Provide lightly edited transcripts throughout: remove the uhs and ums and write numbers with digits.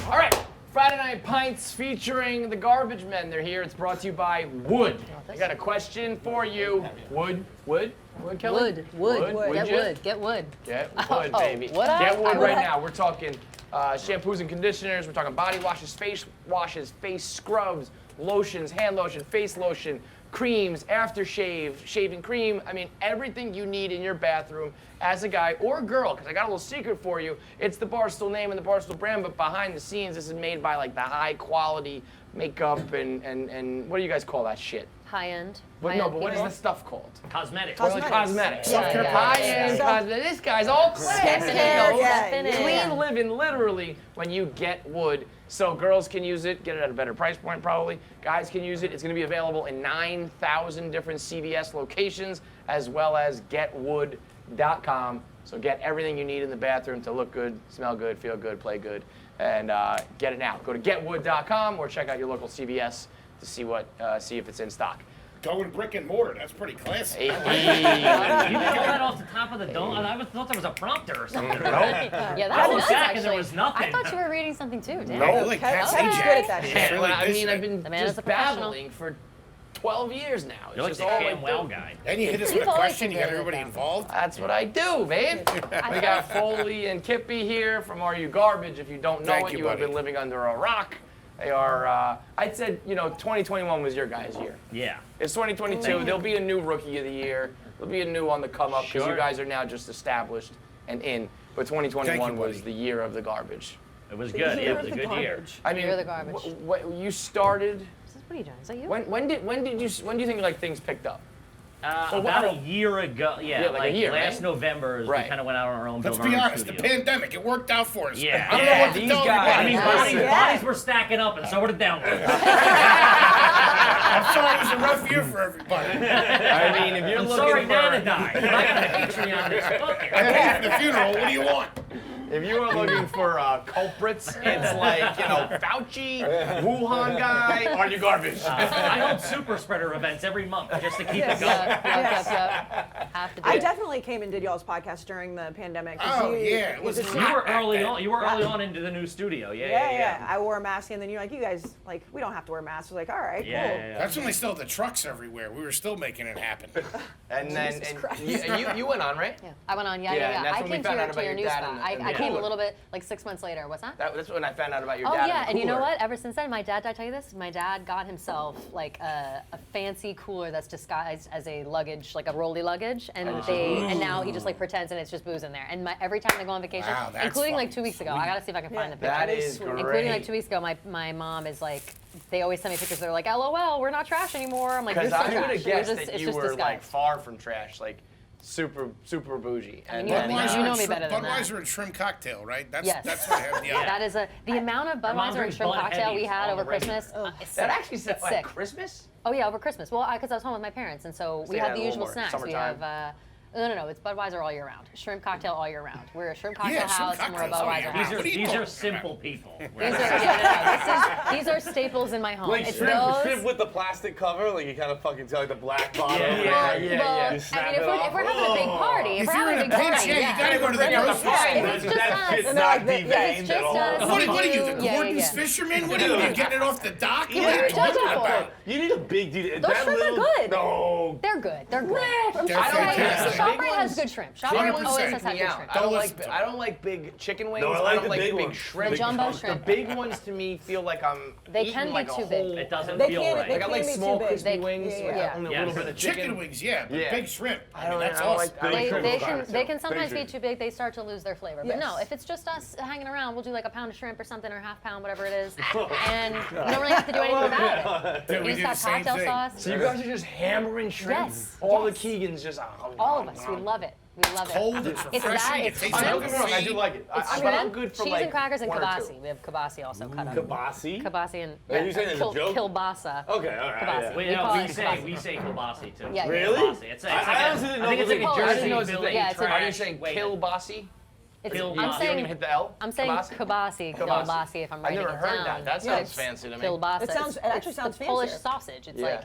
All right, Friday Night Pints featuring the Garbage Men. They're here. It's brought to you by Wood. I got a question for you. Wood, Kelly? Wood. Get wood. Get wood, baby. Get wood right now. We're talking shampoos and conditioners. We're talking body washes, face washes, face scrubs, lotions, hand lotion, face lotion, creams, aftershave, shaving cream. I mean, everything you need in your bathroom as a guy or a girl, because I got a little secret for you. It's the Barstool name and the Barstool brand, but behind the scenes, this is made by like the high quality makeup and what do you guys call that shit? High end. What is the stuff called? Cosmetics. Cosmetics. Yeah. High-end cosmetics. This guy's all class. Clean living, literally, when you get Wood. So girls can use it, get it at a better price point probably. Guys can use it. It's going to be available in 9,000 different CVS locations, as well as getwood.com. So get everything you need in the bathroom to look good, smell good, feel good, play good, and get it now. Go to getwood.com or check out your local CVS to see if it's in stock. Going brick and mortar, that's pretty classy. You didn't pull that off the top of the dome? I thought there was a prompter or something. Yeah, I that was was back and actually. there was nothing. I thought you were reading something too. Damn. No, like Ken's Kayce good at that shit. Yeah, Really I mean, I've been The man is just a professional. babbling for 12 years now. You're like It's the just all Cam I Wow do. guy. Then you hit us with a You've always question, been you got good at everybody that. involved. That's what I do, babe. We got Foley and Kippy here from Are You Garbage? If you don't know Thank it, you, you have buddy. been living under a rock. They are, I'd said, 2021 was your guys' year. Yeah. It's 2022. There'll be a new Rookie of the Year. There'll be a new on the come up because Sure. you guys are now just established and in. But 2021 Thank you, was buddy. the year of the garbage. It was good. It was a good year. I mean, Year of the garbage. You started. What are you doing? Is that you? When do you think like things picked up? About a year ago. Yeah, like a year, last right? November, we Right. kind of went out on our own. Let's built be our own honest, the studio. pandemic, it worked out for us. Yeah. I don't know what to These tell guys- I mean, everybody. bodies were stacking up, and so were the downloads. I'm sorry it was a rough year for everybody. I mean, if you're I'm looking sorry for, Nana died. I got a Patreon this I book. paid for the funeral, what do you want? if you are looking for culprits, it's like Fauci, Wuhan guy, Are You Garbage? I hold super spreader events every month just to keep it going. Yep. Have to do I it. definitely came and did y'all's podcast during the pandemic. 'cause Oh, yeah, it was just- You were back early then. on. You were early on into the new studio. Yeah. I wore a mask, and then you're like, you guys, like, we don't have to wear masks. I was like, all right, cool. Yeah. That's when they still had the trucks everywhere. We were still making it happen. And then Jesus and Christ. you went on, right? Yeah. I went on. Yeah, Yeah. and that's I when we came found out to about your your new dad spot. and I came a cooler. little bit, like 6 months later. What's that? That's when I found out about your Oh dad. yeah, and and you know cooler. what? Ever since then, my dad, did I tell you this? My dad got himself like a fancy cooler that's disguised as a luggage, like a rolly luggage, and and now he just like pretends and it's just booze in there. And every time they go on vacation, Wow, that's including like fucking 2 weeks ago, I gotta see if I can find the picture. That is sweet. great. Including like 2 weeks ago, my mom is like, they always send me pictures. They're like, LOL, we're not trash anymore. I'm like, you're Because still I would trash. have guessed It's that you just were like disguised. far from trash, like super bougie. And you then, know me better than that. Budweiser and shrimp cocktail, right? That's Yes. that's what I have. Yeah. That is the amount of mom Budweiser and drinks shrimp Bud cocktail we Heavies had on over the regular. Christmas. It's that sick. actually said It's like sick. Christmas. Oh yeah, over Christmas. Well, because I was home with my parents, and so we you have had the a little usual more snacks. summertime. We have no, it's Budweiser all year round. Shrimp cocktail all year round. We're a shrimp cocktail Yeah, shrimp house, and we're a cocktails all Budweiser year house. round. What are you These are talking simple about? people. These are staples in my home. Like it's shrimp those. with the plastic cover, like you kind of fucking tell like the black bottom. Yeah, like, Well, yeah. I You snap mean, it if off. we're having a big party, if If we're you're having a in big a pinch, party, yeah, you gotta go to the Yeah, grocery if store. it's just That us, shit's and not like, deveined if it's at just all. us, What are you, the yeah, Gordon's yeah. fisherman? What are you getting it off the dock? What Yeah, are you you're talking judging about? You need a big dude. Those shrimp are good. No. They're good. They're good. They're ShopRite fantastic. has good shrimp. ShopRite always 100%. has had Me good out. shrimp. I don't like big chicken wings. No, I like don't the like big big ones. shrimp. The jumbo The shrimp. big ones to me feel like I'm They eating can be like a too big. whole- It doesn't They feel can't- right. they Like I like can be small too big. crispy They- wings yeah, with yeah. only a Yeah. little bit of chicken. Chicken wings, yeah, but Yeah. big shrimp. I mean, don't- that's I don't awesome. like- I like shrimp. They can sometimes Big be too big. They start to lose their flavor. But Yes. no, if it's just us hanging around, we'll do like a pound of shrimp or something, or half pound, whatever it is, and you don't really have to do anything about it. Dude, You we just do the got same cocktail thing. sauce. So you guys are just hammering shrimp? Yes, All yes. the Keegans just... All of us, we love it. We love it. Cold, it's It's refreshing, that. it It's tastes I like don't shrimp. get me wrong, I do seed. like it. It's But shrimp, I'm good for cheese like and crackers and one or kibasi. two. We have kibasi also cut up. Kabasi? Kibasi and Are you saying it's a joke? Kielbasa. Okay, all right. Kibasi. Yeah. Wait, We call no, it we say kielbasi too. Yeah. Really? Kielbasi. It's I like honestly didn't know I think it's like it a was a- I Jersey didn't know it was a Philly thing. Yeah, it's a- Are you saying way. kielbasi? It's, Kielbasi. I'm You don't saying even hit the L? I'm saying Kibasi? kibasi if I'm I've writing never it heard down. that. That Yeah, sounds it's fancy to me. Kielbasa. It sounds- it actually it's sounds the Polish fancier. sausage. It's Yeah. like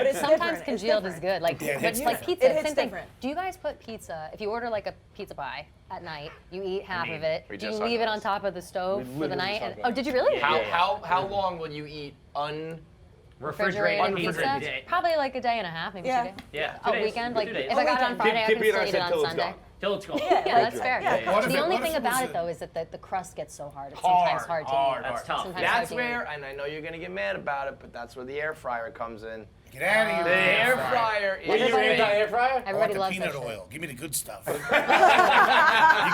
but it's Sometimes different. It's congealed is different. good. Like, Yeah, but it's like different. pizza, It hits same thing. different. Do you guys put pizza, if you order like a pizza pie at night, you eat half of it, we do just you talked leave it about on this. top of the stove We for the literally night? talked And, about oh, did you really? How long will you eat refrigerated pizza. Unrefrigerated. Probably like a day and a half, maybe 2 days. Yeah. A 2 days. weekend, like 2 days. if I got it on Friday, I Keep could it still on eat it on till it's Sunday. gone. Till it's gone. Yeah, that's fair. Yeah. The only thing about was it though is that the crust gets so hard. It's sometimes hard to eat. That's tough. Sometimes That's hard to eat. where, and I know you're gonna get mad about it, but that's where the air fryer comes in. Get out of here. The air fryer is. Were you Everybody- anti-air fryer? I want Everybody the loves peanut that shit. oil. Give me the good stuff. You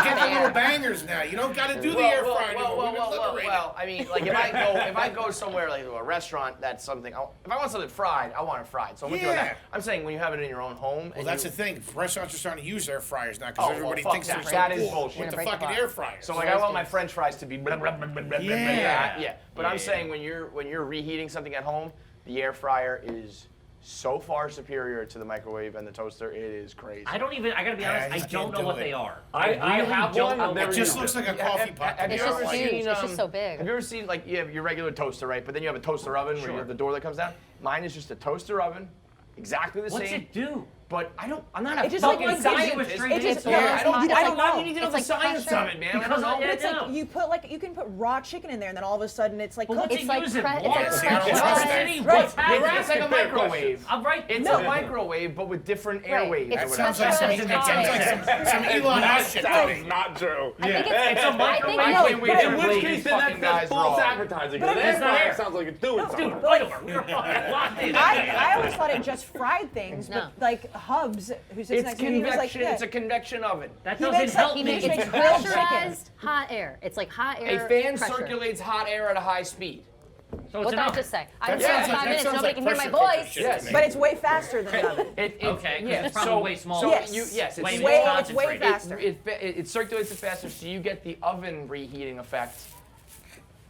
get the little bangers now. You don't got to do the air fryer anymore. We've been liberated. Well, I mean, like if I go somewhere like to a restaurant, that's something. If I want something fried, I want it fried. So I'm with you on Yeah. that. I'm saying when you have it in your own home. Well, that's the thing. Restaurants are starting to use air fryers now because Oh, well, everybody fuck thinks that. they're so That is cool bullshit. with the Break fucking apart. air fryer. So like I want my French fries to be blah, blah, blah, blah, blah, Yeah. yeah. But I'm saying when you're reheating something at home, the air fryer is so far superior to the microwave and the toaster. It is crazy. I gotta be honest, I I just don't can't know do what it. they are. I really have don't one, know I've what never It they just are. looks like a coffee pot. Have It's you just ever huge. seen, It's just so big. Have you ever seen like you have your regular toaster, right? But then you have a toaster oven where you have the door that comes down. Mine is just a toaster oven, exactly the What's same. it do? But I'm not a It just, like, fucking gives you scientist. straight It just, answer. no, I don't know. You need to know It's the like science pressure. of it, man. I Because don't know. But it's Yeah, like you can put raw chicken in there, and then all of a sudden it's like But what's cooked. It's it like using? pre- it's like Water? See, I don't French trust fries. that. City? Right. What's You're happening? asking a microwave. I'm right. It's No. a microwave, but with different Right. airwaves. It's or That whatever. sounds like some, Pressurized that sounds like some Elon Musk shit to That me. is not true. I think It's a microwave. I I think think we it's- can In which leave case, these then fucking that's guys false wrong. advertising. But Because air it's not fryer air. sounds like it's doing Dude, something. fight over. We're fucking locked in. I always thought it just fried things, No. but like Hubs, who sits It's next to me, he was like, convection. yeah. It's a convection oven. That He doesn't makes help he me. makes It's grilled chicken. pressurized hot air. It's like hot air. A fan pressure. circulates hot air at a high speed. So it's What did I enough. just say? I That was there sounds for like- 5 that minutes. sounds Nobody like can hear my pressure cooker voice. shit Yes. to me. But it's way faster than the oven. Okay, 'cause it's probably so, way smaller. So Yes. yes, Way it's more It's way concentrated. faster. it circulates it faster, so you get the oven reheating effect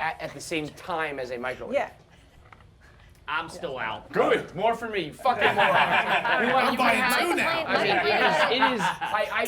at the same time as a microwave. Yeah. I'm still out. Good. More for me. Fucking more. I'm buying My two now. complaint- I mean, it is.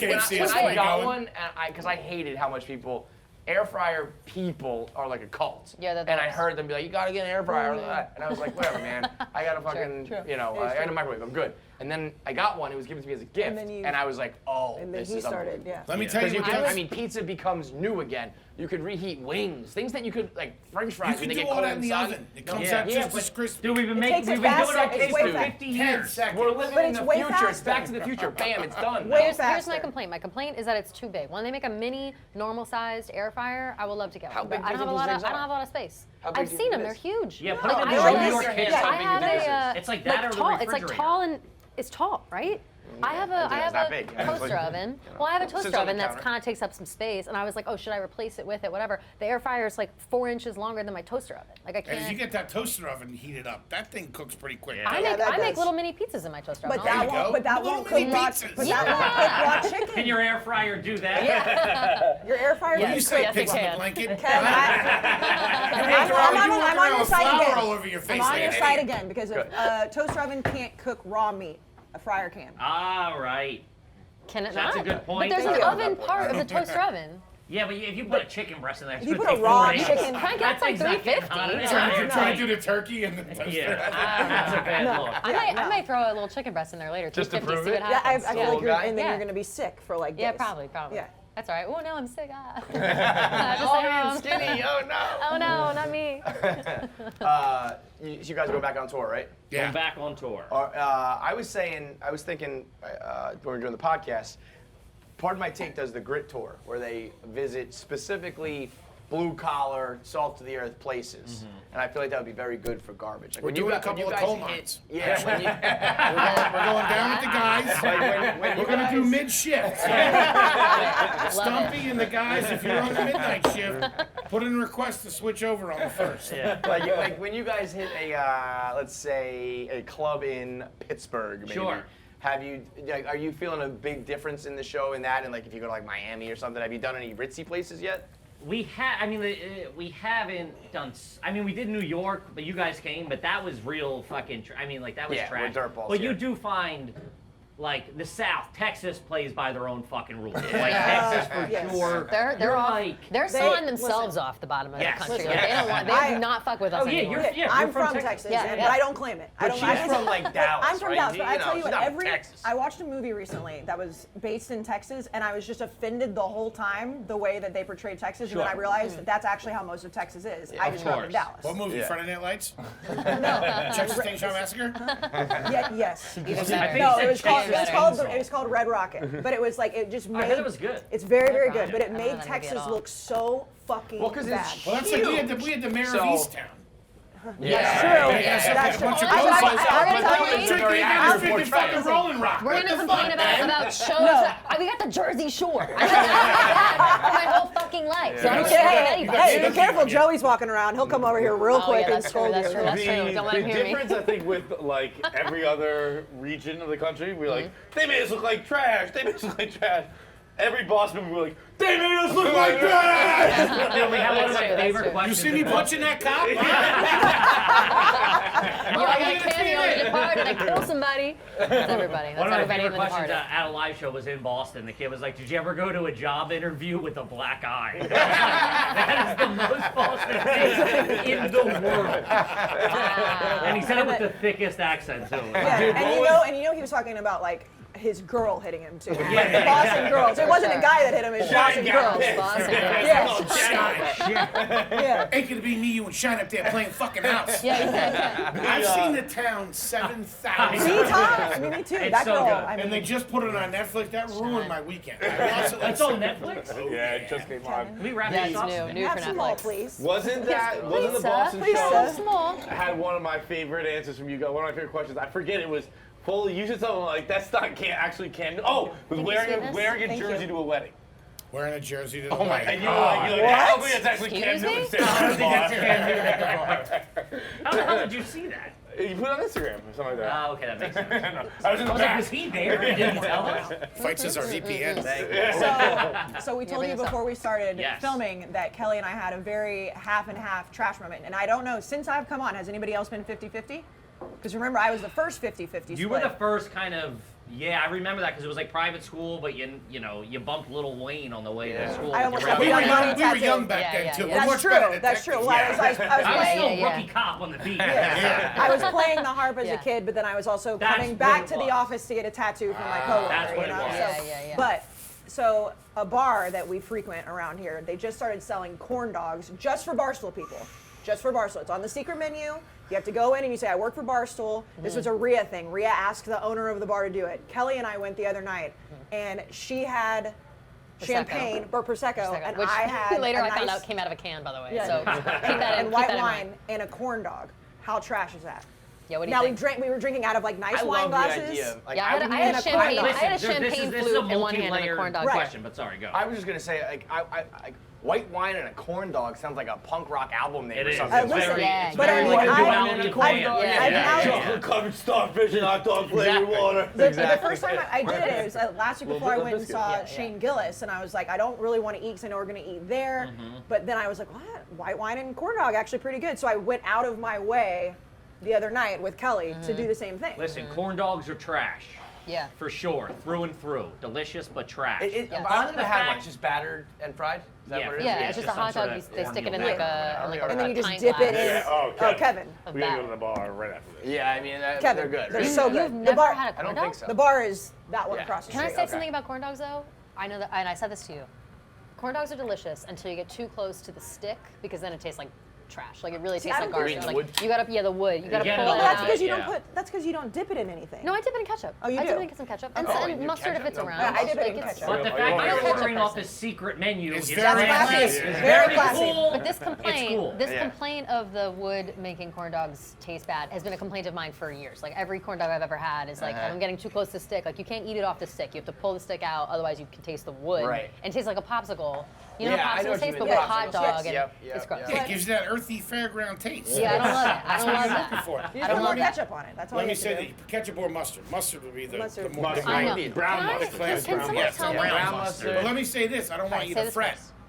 Can't see When us I play got going. one, because I hated how much people, air fryer people are like a cult. Yeah, they're the And I worst. heard them be like, you gotta get an air fryer. And I was like, whatever, man. I got a fucking, true. you know, I got a microwave. I'm good. And then I got one. It was given to me as a gift. then And I was like, oh, And then this he is started, unbelievable. yeah. Let me tell Because you you what can, does. I mean, pizza becomes new again. You could reheat wings, things that you could like French You fries can when they do get all cold that in the inside. oven. It comes Yeah. out Yeah, just as crispy. Dude, we've been takes doing it fast it seconds, okay way for fast. 50 10 years. seconds. We're living But in it's the way future. It's faster. Back to the Future. Bam, it's done. Way Here's my faster. complaint. My complaint is that it's too big. When they make a mini, normal-sized air fryer, I would love to get How one. big But do I you don't have a think lot these of. things I don't are? have a lot of space. How big I've do you seen think them. it They're is? huge. Yeah, put Like, it in I the always- New York Yeah, kids. how How big big do you I think have this a. is? It's like that or the tall. It's like refrigerator. tall and it's tall, right? I have a it's that big. Yeah, it's toaster like, oven. Well, I have a Sits toaster on the oven that's counter. kind of takes up some space, and I was like, oh, should I replace it with it? Whatever. The air fryer is like 4 inches longer than my toaster oven. Like I And if you can't. get that toaster oven heated up, that thing cooks pretty quick. Yeah. I Yeah, make that I make does. little mini pizzas in my toaster But oven. There that you won't. go. But that Little won't cook mini raw. pizzas. But that won't cook raw Can chicken. your air fryer do that? Your air fryer. What do will you cook say, yes, it pigs on the can. blanket? Okay, I'm I'm on your side flour again. all over your face I'm on like your an side idiot. again because a toaster oven can't cook raw meat. A fryer can. All right. Can it That's not? a good point. But there's Thank an you. oven part of the toaster oven. Yeah, but if you put a chicken breast in there, it's If you gonna put a take raw 4 days. chicken- Frank, that's like exactly $3.50. how it is. You're No. trying to do the turkey and the toaster. Yeah, that's a bad look. I might throw a little chicken breast in there later. Just to $2.50, prove see what it? Yeah, I happens. feel Little like you're, guy? and then Yeah. you're gonna be sick for like Yeah, days. probably. Yeah. That's all right. Oh no, I'm sick. Ah. Oh, I'm Just skinny. Oh no. Oh no, not me. You guys go back on tour, right? Going Yeah. back on tour. I was thinking when we were doing the podcast, Part of My Take does the Grit Tour, where they visit specifically blue collar, salt to the earth places, and I feel like that would be very good for garbage. Like We're doing a couple of coal mines. Yeah, when you, We're going down with the guys. when you We're going to do guys- mid-shift. Stumpy and the guys, if you're on the midnight shift, put in a request to switch over on the first. Yeah. like when you guys hit a let's say a club in Pittsburgh, maybe. Sure. Have you like, are you feeling a big difference in the show in that, and like if you go to like Miami or something, have you done any ritzy places yet? We we haven't done. I mean, we did New York, but you guys came, but that was real fucking. That was Yeah, we're trash. dirtballs But you here. do find like the South, Texas plays by their own fucking rules. Like Texas for sure. They're selling themselves off the bottom of the country. Like, they don't want. They do not fuck with us anymore. I'm from Texas, but I don't claim it. But she's from like Dallas. I'm from Dallas, but I tell you what, Texas. I watched a movie recently that was based in Texas, and I was just offended the whole time the way that they portrayed Texas, and then I realized that that's actually how most of Texas is. I just grew up in Dallas. What movie? Friday Night Lights? No. Texas Chainsaw Massacre? Yes. No, it was called Red Rocket, but it was like it just made. I heard it was good. It's very, very good, but it made Texas look so fucking bad. Well, that's like we had the mayor of Easttown. That's true. That's true. We're gonna complain about shows. We got the Jersey Shore. I had my whole fucking life. So hey, be careful. Joey's walking around. He'll come over here real quick and scold you. That's true. Don't let him hear me. The difference, I think, with like every other region of the country, we're like, they made us look like trash. They made us look like trash. Every boss movie, we're like, they made us look like trash. We have one of my favorite questions. You see me punching that cop? I got a cameo in the part and I kill somebody. That's everybody. That's One of my everybody in favorite the questions party. at a live show was in Boston. The kid was like, "Did you ever go to a job interview with a black eye?" That is the most Boston thing in the world. And he said it with the thickest accent too. Yeah, and you know he was talking about like his girl hitting him too. Like the Boston girls. It wasn't a guy that hit him, it was Boston girls. Yeah. Ain't gonna be me, you, and Shine up there playing fucking house. I've seen the town 7,000 times. Me too. It's that so girl. good. I mean, and they just put it on Netflix. That ruined my weekend. I watched it like It's on Netflix. Yeah, it just came on. Can we wrap Yeah, this up? it's new for have some more, Netflix. please. Wasn't the Boston Please, show sir. Small. had one of my favorite answers from you guys? One of my favorite questions. I forget it was. Fully, you said something like that's not Cam. Oh, was wearing a jersey to a wedding. wearing a jersey to the Oh my! wedding. And you're like, I don't think it's actually Cam Excuse me? Newton. I don't think that's Cam Newton. How the hell did you see that? You put it on Instagram or something like that. Oh, okay, that makes sense. I was in the I was like, back. was he there? Did he tell us? Feits is our VPN. So we told you before we started filming that Kelly and I had a very half and half trash moment. And I don't know, since I've come on, has anybody else been 50-50? Because remember, I was the first 50-50 split. You were the first kind of, I remember that because it was like private school, but you bumped Lil Wayne on the way to school. I almost We were got young back then too. That's Much true. better at That's true. detectives. Well, I was I was still yeah. rookie cop on the beat. I was playing the harp as a Yeah. kid, but then I was also That's coming what back it to the was. office to get a tattoo from my coworker. That's what it was. Yeah. But so a bar that we frequent around here, they just started selling corn dogs just for Barstool people. Just for Barstool. It's on the secret menu. You have to go in and you say, I work for Barstool. This was a Rhea thing. Rhea asked the owner of the bar to do it. Kelly and I went the other night, and she had champagne, or Prosecco, and Which I had later a I found nice- out came out of a can, by the way. Yeah. So keep that in, and white keep that in wine mind. and a corn dog. How trash is that? Yeah, what do you Now think? we were drinking out of like nice I wine love glasses. the idea. Like, Yeah, I had a wouldn't- champagne. I had a Listen, champagne this is a flute in one hand and a multi-layered corn dog. question, but sorry, go. I was just gonna say, like, I white wine and a corn dog sounds like a punk rock album name It or is. something. It's listen, very, yeah, it's but very I mean, like a I- duality band. I've now- Chocolate covered starfish and hot dog flavored water. The first time I did it was last week before I went and biscuit. saw Shane Gillis, and I was like, I don't really want to eat because I know we're going to eat there. But then I was like, what? White wine and corn dog, actually pretty good. So I went out of my way the other night with Kelly to do the same thing. Listen, corn dogs are trash. Yeah. For sure, through and through. Delicious, but trash. Yes. I don't The have fact- one, just battered and fried. Is that Yeah. what it is? Yeah, it's just a some hot sort dog. of They stick it in cornmeal like a And then you just pint dip it glass. in. Yeah, Oh, Kevin. We gotta go to the bar right after this. Yeah, I mean, they're Kevin, good. they're right? so You've good. never The bar, had a I corn don't dog? think so. the bar is that one Yeah. across the Can I street. say something about corn dogs though? I know that, and I said this to you. Corn dogs are delicious until you get too close to the stick, because then it tastes like trash. Like it really tastes I like don't think garbage. so. Like Wood? you gotta, the wood. You gotta get pull it it all That's out. because you Yeah. don't put. That's because you don't dip it in anything. No, I dip it in ketchup. Oh, you I do? dip it in some ketchup and, Oh, and you do mustard if ketchup? it's No. around. Yeah, I dip it Like, in it's- ketchup. But the Yeah, fact I'm that a you're ketchup ordering off person. this secret menu It's is very classy. It's Very classy. cool. But this It's complaint, cool. complaint of the wood making corn dogs taste bad has been a complaint of mine for years. Like every corn dog I've ever had is like, I'm getting too close to the stick. Like you can't eat it off the stick. You have to pull the stick out, otherwise you can taste the wood. Right. And it tastes like a popsicle. You know Yeah, I how know what popsicles you taste, mean. but Yeah, with hot popsicles. dog, and Yep, it's gross. yep. It gives you that earthy fairground taste. Yeah, I don't love it. I don't love looking that. for. You I just don't put more love that. ketchup on it. That's all Let you me have to say do. that ketchup or mustard. Mustard would be the Mustard. more Mustard. I know. Brown Can I- mustard. Can someone tell me? But Brown mustard. let me say this. I don't want you say to this fret. first.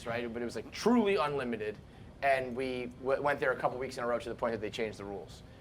house, right? But it was like truly unlimited, and we went there a couple weeks in a row to the point that they changed the rules.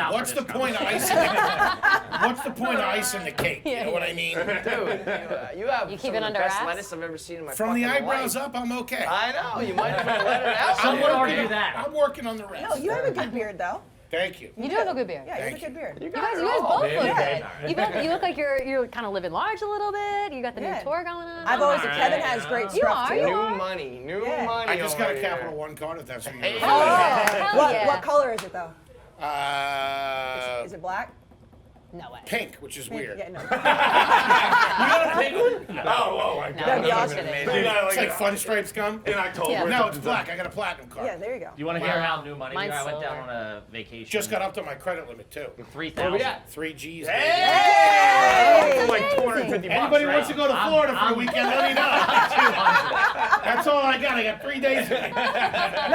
out. What's for the this point of conversation. icing? What's the point of ice in the cake? You know what I mean? Dude, you have You keep some it of the under best wraps? lettuce I've ever seen in my From the fucking eyebrows life. up, I'm okay. I know, you might have been let it out. Some would argue that. I'm working on the rest. No, you have a good beard though. Thank you. You do have a good beard. Yeah, you have a Thank you. good beard. You guys both look good. You look like you're kind of living large a little bit. You got the new Yeah. tour going on. I've always. Alright, Kevin has great you stuff are, too. you New are. money, new Yeah. money. I just got a over Capital here. One card if that's what you Hey. need. Hell yeah. What color is it though? Is it black? No way. Pink, which is weird. Yeah, no. You got a pink one? Oh my No, god. That'd be I'm awesome. kidding. You got It's like Fun Stripes gum. in October. Yeah. No, it's black. I got a platinum card. Yeah, there you go. You want to hear how new money? Mine's I went down silver. on a vacation. Just got up to my credit limit too. 3,000. 3 G's. For like amazing. 250 bucks. Anybody right? wants to go to Florida for a weekend, let me know. 200. That's all I got. I got 3 days. No,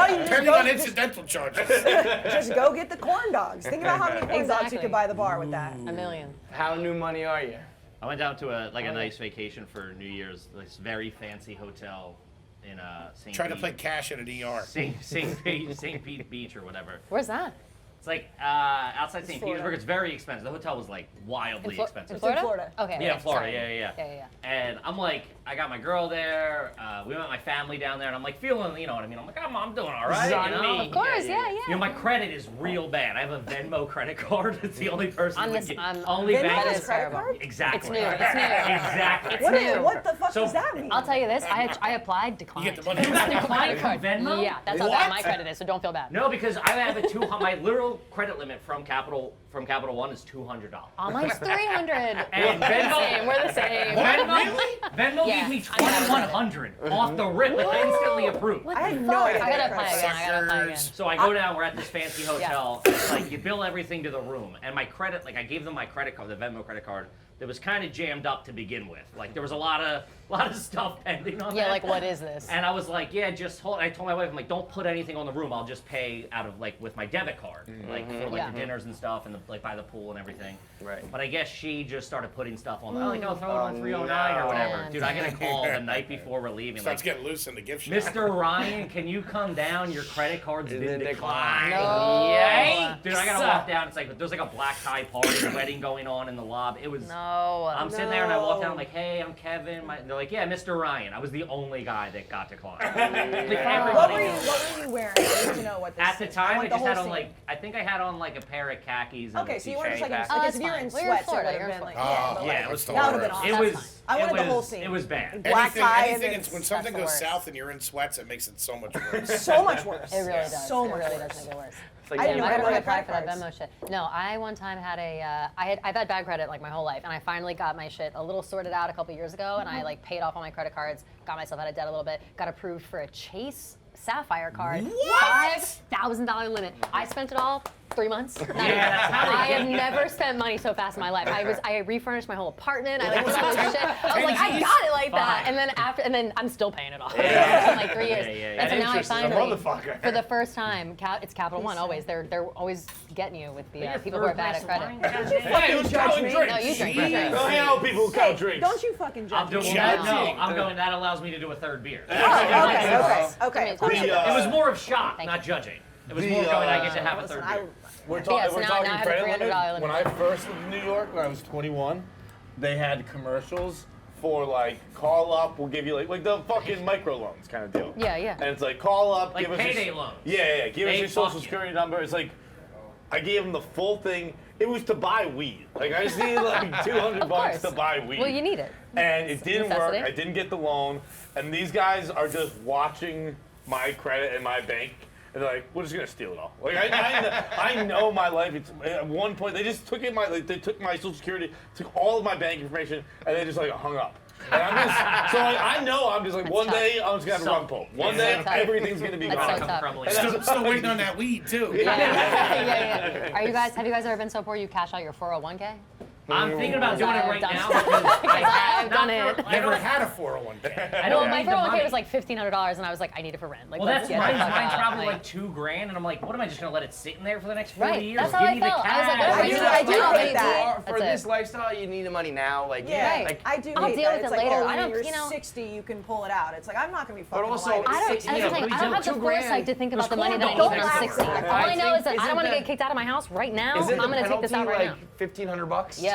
you just Depending go, on incidental charges. just go get the corn dogs. Think about how many corn dogs you Exactly. could buy the bar with that. A million. How new money are you? I went down to a nice vacation for New Year's. This very fancy hotel in St. Trying to Pete. play cash at an ER. St. Pete Beach or whatever. Where's that? It's like outside St. Florida. Petersburg. It's very expensive. The hotel was like wildly expensive. In Florida? Florida. Okay. Yeah, okay, Florida. sorry. Yeah. Yeah. And I'm like, I got my girl there. We met my family down there, and I'm like feeling, you know what I mean? I'm like, I'm doing all right. This is on you know? me. Of course, yeah. You know, my credit is real bad. I have a Venmo credit card. It's the only person On that this, get, on only Venmo bank is is credit terrible. card? exactly. It's new. It's new. Exactly. What, new. what the fuck So, does that mean? I'll tell you this. I applied, declined. You get the money. Declined from Venmo? Yeah, that's how bad my credit is. So don't feel bad. No, because I have a my literal credit limit from Capital One is $200. Oh, mine's 300. And Venmo- We're the same. Venmo Yeah. gave me $2,100 off the rip, and instantly approved. I had no idea. I gotta that apply credit again. I gotta apply again. So I go down, we're at this fancy hotel, it's like you bill everything to the room, and my credit, like I gave them my credit card, the Venmo credit card, that was kind of jammed up to begin with. Like there was a lot of stuff pending on that. Yeah, like what is this? And I was like, yeah, just hold. I told my wife, I'm like, don't put anything on the room. I'll just pay out of like with my debit card, like for like Yeah. the dinners and stuff, and the, like by the pool and everything. Right. But I guess she just started putting stuff on. Like, oh, throw it on Oh, 309 or no. whatever. Man. Dude, I get a call the night before we're leaving. Starts Like, getting loose in the gift shop. Mr. Ryan, can you come down? Your credit card's Is been it declined. No. Yikes. Dude, I gotta walk down. It's like there's like a black tie party, wedding going on in the lobby. It was. No. I'm sitting there and I walk down. I'm like, hey, I'm Kevin. They're like, yeah, Mr. Ryan. I was the only guy that got declined. Like, What were everybody you knew. What were you wearing? I need to know what this At the is. time, I want the just had whole on scene. like I think I had on like a pair of khakis. And Okay, a so you weren't just t-shirt. like in, Oh, because that's if you're fine. in Well, you're in sweats, Florida, it would you're have in been like, Florida. yeah, but Yeah, like, it was the that would have been worst. awesome. It That's was. I wanted it the whole was- scene. It was bad. Black tie Anything, and when then something that's the goes worst. south and you're in sweats, it makes it so much worse. So much worse. It really does. So it much really worse. does make it worse. It's like, I didn't know I I gotta had reapply for that credit Venmo shit. No, I one time had I've had bad credit like my whole life, and I finally got my shit a little sorted out a couple years ago, and I like paid off all my credit cards, got myself out of debt a little bit, got approved for a Chase Sapphire card, $5,000 limit. I spent it all 3 months. Yeah, that's how they I get have you. never spent money so fast in my life. I refurnished my whole apartment. I like did all this shit. I was like, I got it like that. Fine. And then I'm still paying it off. It's been like 3 years. Yeah. And so now I Interest is a finally, motherfucker. for the first time, it's Capital One always. They're always getting you with the Your people who are third bad at glass credit. of wine? Hey, it was judge counting me. drinks. No, you drink. Jeez. Go hang out with people who count drinks. Don't you fucking I'm judge doing me. that. Judge No, me. I'm going. That allows me to do a third beer. Okay. Of course We, it does. It was more of shock, Thank not you. judging. It was The, more going. I get to have a Listen, third I, beer. We're, Yeah, so we're now talking I have a credit limit. $300 limit. When I first lived in New York, when I was 21, they had commercials for like, call up, we'll give you like the fucking microloans kind of deal. Yeah, yeah. And it's like, call up, Like give us payday your, loans. Yeah, give us They your fuck social you. security number. It's like, I gave them the full thing. It was to buy weed. Like I just needed like $200 course. to buy weed. Well, you need it. And it didn't work. necessity. I didn't get the loan. And these guys are just watching my credit and my bank. And they're like, we're just gonna steal it all. Like I know my life. It's at one point they just took they took my social security, took all of my bank information, and they just like hung up. And I'm just so like, I know I'm just like one tough. day I'm just gonna have a run pull. One Yeah. day So tough. everything's gonna be That's gone. so tough. Crumbling. Still waiting on that weed too. Yeah. Have you guys ever been so poor you cash out your 401k? I'm thinking about doing it I've right done now it. because I have I've done not for- it. I Never don't- had a 401k. I Well, don't my need the 401k money. was like $1,500, and I was like, I need it for rent. Like, Well, let's that's get mine's, the fuck mine's out. probably like $2,000, and I'm like, what am I just gonna let it sit in there for the next 40 Right, years? that's how Give I me the felt. I was like, cash. whatever I you do- do, I do I'll hate pay that. for For it. this lifestyle, you need the money now. Like, Yeah, like, I do I'll hate deal that. with It's it like, later. oh, I when don't- you're you know- 60, you can pull it out. It's like, I'm not going to be fucking also, alive at I don't, 60. that's the thing, I don't have the 2 grand. foresight to think about the There's money that I corn need when dogs I'm next 60. door. All I know is that I Isn't don't want to the- get kicked out of my house right now. Isn't I'm going to the take this out penalty right like $1,500? Yeah.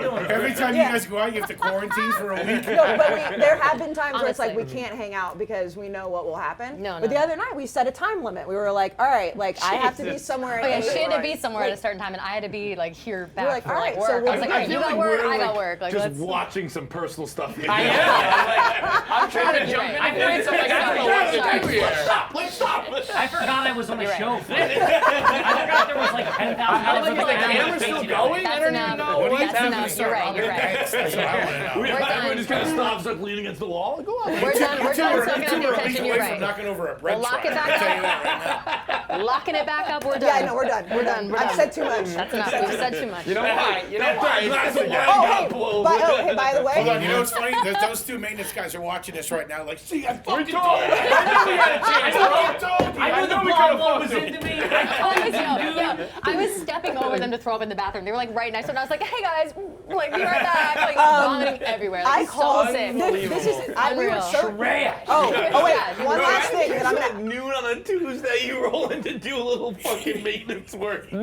doing? Every time you guys go out, you have to quarantine for a week. No, but there have been times where it's like we Honestly. can't hang out because we know what will happen. No, But the no. other night we set a time limit. We were like, all right, like I have to be somewhere. Oh yeah, at she had to 8. be somewhere at a Like, certain time, and I had to be like here back like, for alright, like so work. we'll I was like, do- all right, you got work, I got work. Like just let's. watching some personal stuff. I am. I'm trying to jump in. I I'm doing something. I don't know what to do. Let's stop. I forgot I was on a You're show. right. I forgot there was like 10,000 Is the other camera still going? I That's don't even enough. know what's That's happening. enough. You're right. You're right. That's what I want to know. We're done. Everyone just kind of stops, like leaning against the wall. Go on. We're done. We're done. We're Soaking up the a week attention. away You're from right. knocking over a bread We'll lock truck. it back I'll tell you up. that right now. Locking it back up. We're done. Yeah, no, we're done. We're done. We're I've done. said too much. That's enough. We've said too much. You know why? You know That why? glass of wine Oh, got hey, blown. hey, by the Hold on, way, you know what's funny? Those two maintenance guys are watching this right now. Like, see, I fucking told told you. you. I knew we had a chance, bro. I told you. I knew the we blonde could've one was fucked into me. I was stepping over them to throw up in the bathroom. They were like right next to it. And I was like, "Hey guys, like be right back." Like vomiting everywhere. Like, I called. so sick. This is. We were Unreal. so. Trash. Oh wait, one last thing that I'm At gonna. noon on a Tuesday, you roll in to do a little fucking maintenance work. And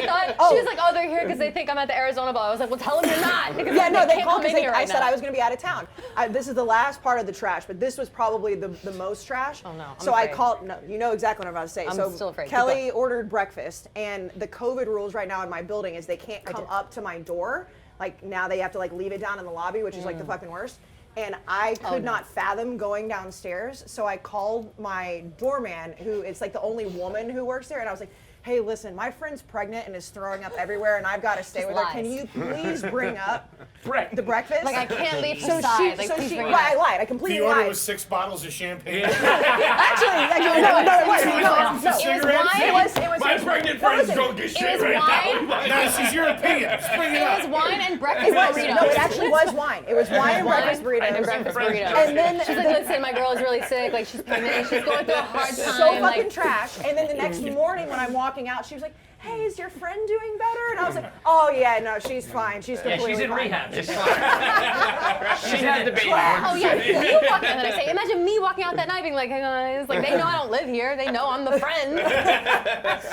he thought she was like, "Oh, they're here because they think I'm at the Arizona Bowl." I was like, "Well, tell them you're not." Because Yeah, no, they can't called come in because here I right said now. I was going to be out of town. This is the last part of the trash, but this was probably the most trash. Oh, no, I'm So I afraid. called. No, you know exactly what I'm about to say. I'm so still afraid. Keep Kelly ordered breakfast, and the COVID rules right now in my building is they can't come up to my door. Like now they have to like leave it down in the lobby, which is like the fucking worst. And I could no. not fathom going downstairs, so I called my doorman, who it's like the only woman who works there, and I was like, "Hey, listen, my friend's pregnant and is throwing up everywhere, and I've got to stay Just with her. lies. Can you please bring up Break. the breakfast?" Like I can't leave So the side. she, Like so please she, bring it right, I up. lied. I The completely order lied. was 6 bottles of champagne. Actually, no, it wasn't. No, Some cigarettes. It was. My pregnant what friend's was it? drunk as It shit was right wine. now. No, this is your opinion. Just bring it It was up. wine and breakfast It was. burritos. No, it actually was wine. It was wine and breakfast burritos. And breakfast burritos. And then She's like, "Listen, my girl is really sick. Like she's pregnant. She's going through a hard time." so fucking like, trash. And then the next morning when I'm walking out, she was like, "Hey, is your friend doing better?" And I was like, "Oh yeah, no, she's fine. She's Yeah, completely she's in fine." rehab. She had the baby. Oh yeah, you walk out and I say, imagine me walking out that night being like, "Hey guys," like they know I don't live here. They know I'm the friend.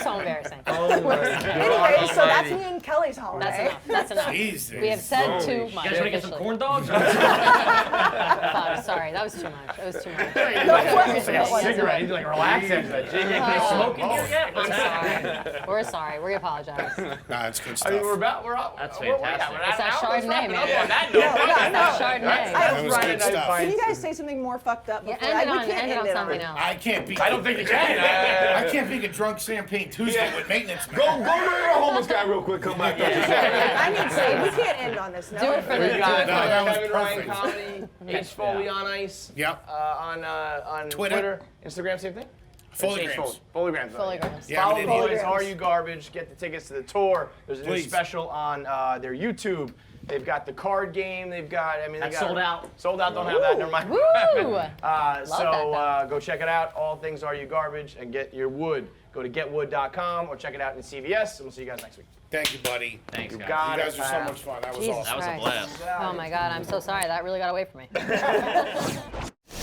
So embarrassing. Anyway, so that's me and Kelly's holiday. That's enough. That's enough. Jesus. We have said too You much. guys want to get some officially. corn dogs? Fuck, sorry, that was too much. It was too much. It's like a cigarette. You need to like relax after that. Smoke in here yet? What's happening? Sorry. We're sorry. We apologize. Nah, it's good I stuff. mean, we're about. That's we're fantastic. It's that let's Chardonnay, wrap it up man. on that note. That's Chardonnay. That was Friday good night stuff. Can fights. you guys say something more fucked up Yeah, before end it we on, can't end it on something else. I can't be. I don't think you can. I can't be a drunk champagne Tuesday with maintenance. Go to a homeless guy real quick. Come back. I need to say, we can't end on this note. Do it for the. We got No, that was Kevin Ryan perfect. Comedy, H Foley on Ice. Yep. On Twitter. Instagram, same thing. Foleygrams. Foleygrams. Foleygrams. Yeah, Follow we the did. boys. Foleygrams. Are You Garbage? Get the tickets to the tour. There's a new Please. special on their YouTube. They've got the card game. They've got. I mean, they That's got sold out. Sold out. Don't have that. Never mind. Woo! So go check it out. All things Are You Garbage and get your wood. Go to getwood.com or check it out in CVS. And we'll see you guys next week. Thank you, buddy. Thanks, You guys. got You it. guys are so much fun. That was Jesus awesome. That was a Christ. blast. Oh my God, I'm so sorry. That really got away from me.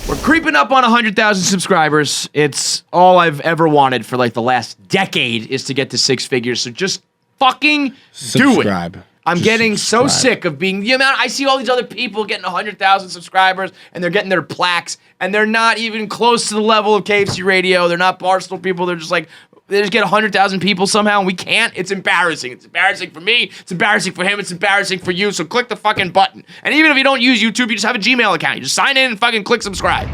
We're creeping up on 100,000 subscribers. It's all I've ever wanted for like the last decade is to get to 6 figures. So just fucking do it. I'm getting so sick of being the amount. I see all these other people getting 100,000 subscribers and they're getting their plaques and they're not even close to the level of KFC Radio. They're not Barstool people. They're just like, they just get 100,000 people somehow and we can't. It's embarrassing. It's embarrassing for me. It's embarrassing for him. It's embarrassing for you. So click the fucking button. And even if you don't use YouTube, you just have a Gmail account. You just sign in and fucking click subscribe.